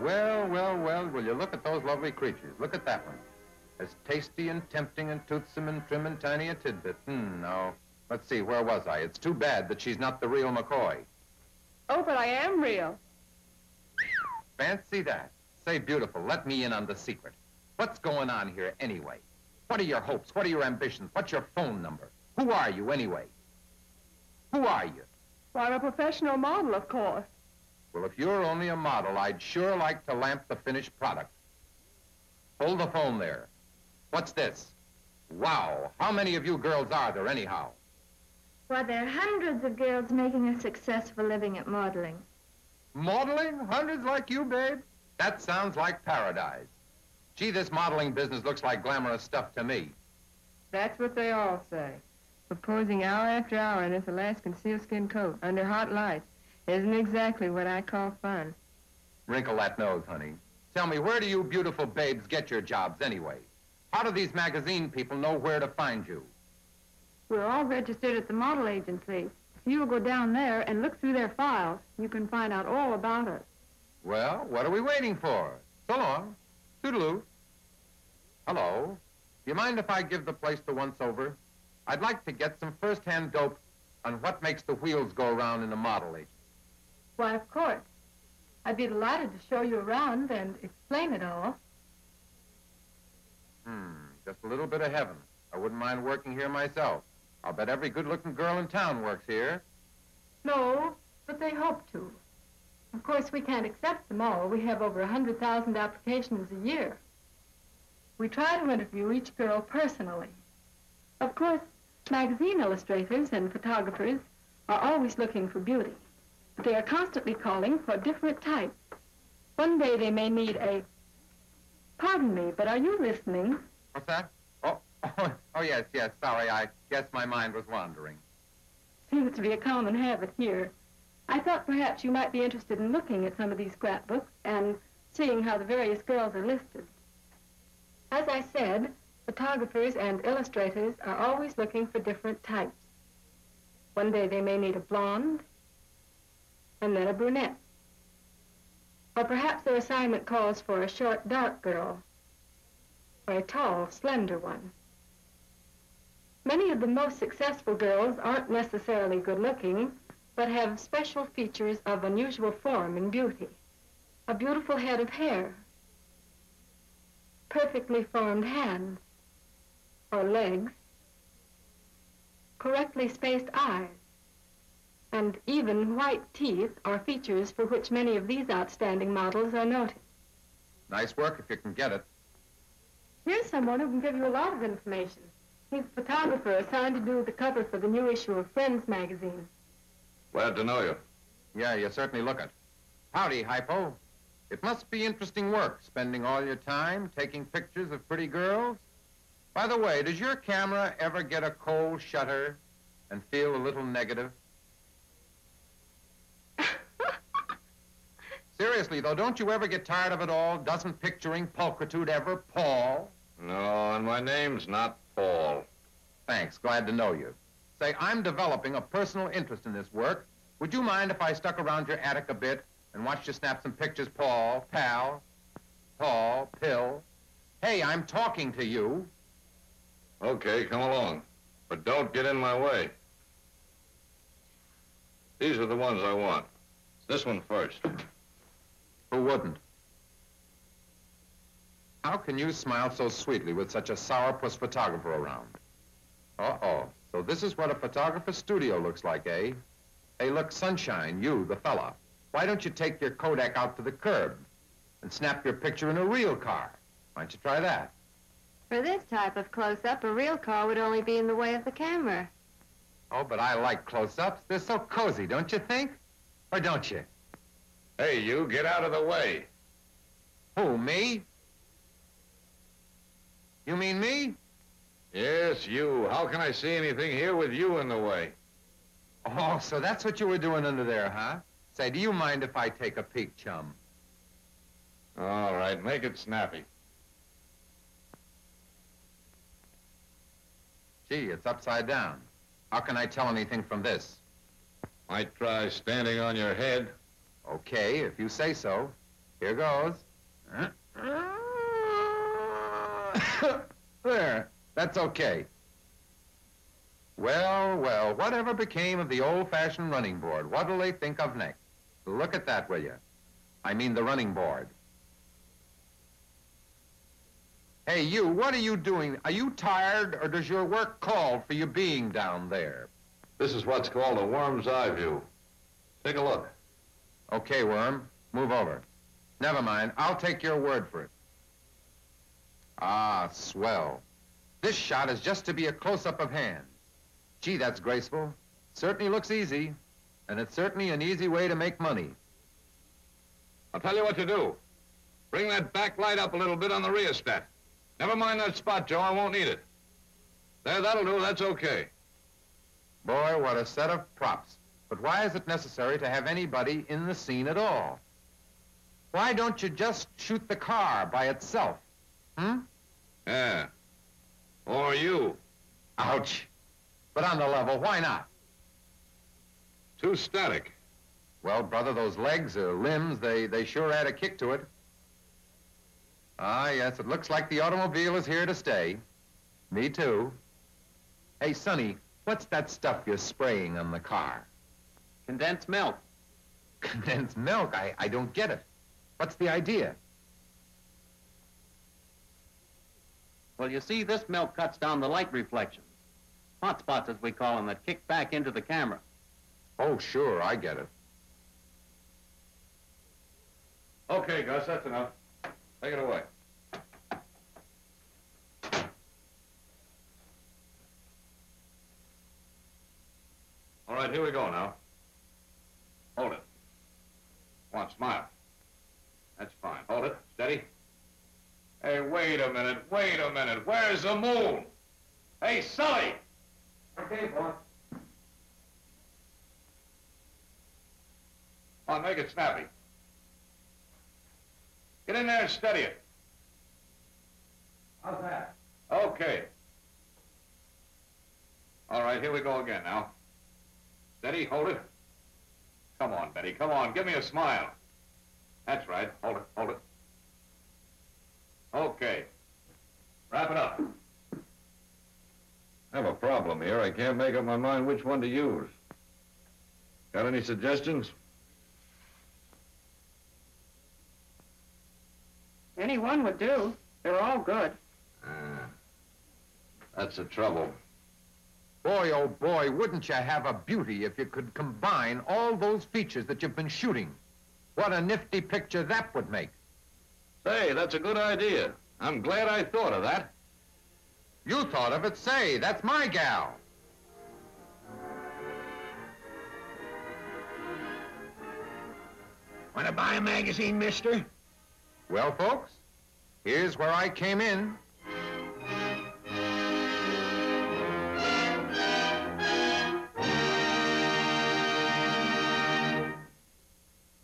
Well, well, well, will you look at those lovely creatures? Look at that one. As tasty and tempting and toothsome and trim and tiny a tidbit. Now, let's see, where was I? It's too bad that she's not the real McCoy. Oh, but I am real. Fancy that. Say, beautiful, let me in on the secret. What's going on here anyway? What are your hopes? What are your ambitions? What's your phone number? Who are you anyway? Who are you? Well, I'm a professional model, of course. Well, if you're only a model, I'd sure like to lamp the finished product. Hold the phone there. What's this? Wow, how many of you girls are there anyhow? Why, there are hundreds of girls making a successful living at modeling. Modeling? Hundreds like you, babe? That sounds like paradise. Gee, this modeling business looks like glamorous stuff to me. That's what they all say. Proposing hour after hour in this Alaskan sealskin coat under hot lights isn't exactly what I call fun. Wrinkle that nose, honey. Tell me, where do you beautiful babes get your jobs anyway? How do these magazine people know where to find you? We're all registered at the model agency. If you'll go down there and look through their files, you can find out all about us. Well, what are we waiting for? So long. Toodaloo. Hello. Do you mind if I give the place the once-over? I'd like to get some first-hand dope on what makes the wheels go around in a model agency. Why, of course. I'd be delighted to show you around and explain it all. Just a little bit of heaven. I wouldn't mind working here myself. I'll bet every good-looking girl in town works here. No, but they hope to. Of course, we can't accept them all. We have over 100,000 applications a year. We try to interview each girl personally. Of course, magazine illustrators and photographers are always looking for beauty. But they are constantly calling for different types. One day they may need a... Pardon me, but are you listening? What's that? Oh, yes, sorry, I guess my mind was wandering. Seems to be a common habit here. I thought perhaps you might be interested in looking at some of these scrapbooks and seeing how the various girls are listed. As I said, photographers and illustrators are always looking for different types. One day they may need a blonde, and then a brunette. Or perhaps their assignment calls for a short, dark girl, or a tall, slender one. Many of the most successful girls aren't necessarily good-looking, but have special features of unusual form and beauty. A beautiful head of hair, perfectly formed hands or legs, correctly spaced eyes, and even white teeth are features for which many of these outstanding models are noted. Nice work if you can get it. Here's someone who can give you a lot of information. He's a photographer assigned to do the cover for the new issue of Friends magazine. Glad to know you. Yeah, you certainly look it. Howdy, Hypo. It must be interesting work, spending all your time taking pictures of pretty girls. By the way, does your camera ever get a cold shutter and feel a little negative? Seriously, though, don't you ever get tired of it all? Doesn't picturing pulchritude ever pall? No, and my name's not Paul. Thanks, glad to know you. Say, I'm developing a personal interest in this work. Would you mind if I stuck around your attic a bit and watched you snap some pictures, Paul, pal, Paul, pill? Hey, I'm talking to you. Okay, come along. But don't get in my way. These are the ones I want. This one first. Who wouldn't? How can you smile so sweetly with such a sourpuss photographer around? Uh-oh. So this is what a photographer's studio looks like, eh? Hey, look, Sunshine, you, the fella. Why don't you take your Kodak out to the curb and snap your picture in a real car? Why don't you try that? For this type of close-up, a real car would only be in the way of the camera. Oh, but I like close-ups. They're so cozy, don't you think? Or don't you? Hey, you, get out of the way. Who, me? You mean me? Yes, you. How can I see anything here with you in the way? Oh, so that's what you were doing under there, huh? Say, do you mind if I take a peek, chum? All right, make it snappy. Gee, it's upside down. How can I tell anything from this? Might try standing on your head. Okay, if you say so. Here goes. There, that's okay. Well, well, whatever became of the old-fashioned running board? What'll they think of next? Look at that, will you? I mean the running board. Hey, you, what are you doing? Are you tired, or does your work call for you being down there? This is what's called a worm's eye view. Take a look. Okay, Worm, move over. Never mind, I'll take your word for it. Ah, swell. This shot is just to be a close-up of hands. Gee, that's graceful. Certainly looks easy, and it's certainly an easy way to make money. I'll tell you what to do. Bring that back light up a little bit on the rheostat. Never mind that spot, Joe. I won't need it. There, that'll do. That's okay. Boy, what a set of props. But why is it necessary to have anybody in the scene at all? Why don't you just shoot the car by itself? Hmm? Yeah. Or you. Ouch. But on the level, why not? Too static. Well, brother, those legs or limbs, they sure add a kick to it. Ah, yes, it looks like the automobile is here to stay. Me too. Hey, Sonny, what's that stuff you're spraying on the car? Condensed milk. Condensed milk? I don't get it. What's the idea? Well, you see, this milk cuts down the light reflections. Hot spots, as we call them, that kick back into the camera. Oh, sure, I get it. Okay, Gus, that's enough. Take it away. All right, here we go now. Hold it. Come on, smile. That's fine. Hold it. Steady. Hey, wait a minute. Wait a minute. Where's the moon? Hey, Sully! Okay, boss. Come on, make it snappy. Get in there and steady it. How's that? Okay. All right, here we go again now. Steady, hold it. Come on, Betty, come on, give me a smile. That's right, hold it, hold it. Okay. Wrap it up. I have a problem here. I can't make up my mind which one to use. Got any suggestions? Any one would do. They're all good. That's the trouble. Boy, oh boy, wouldn't you have a beauty if you could combine all those features that you've been shooting? What a nifty picture that would make. Say, that's a good idea. I'm glad I thought of that. You thought of it, say, that's my gal. Want to buy a magazine, mister? Well, folks, here's where I came in.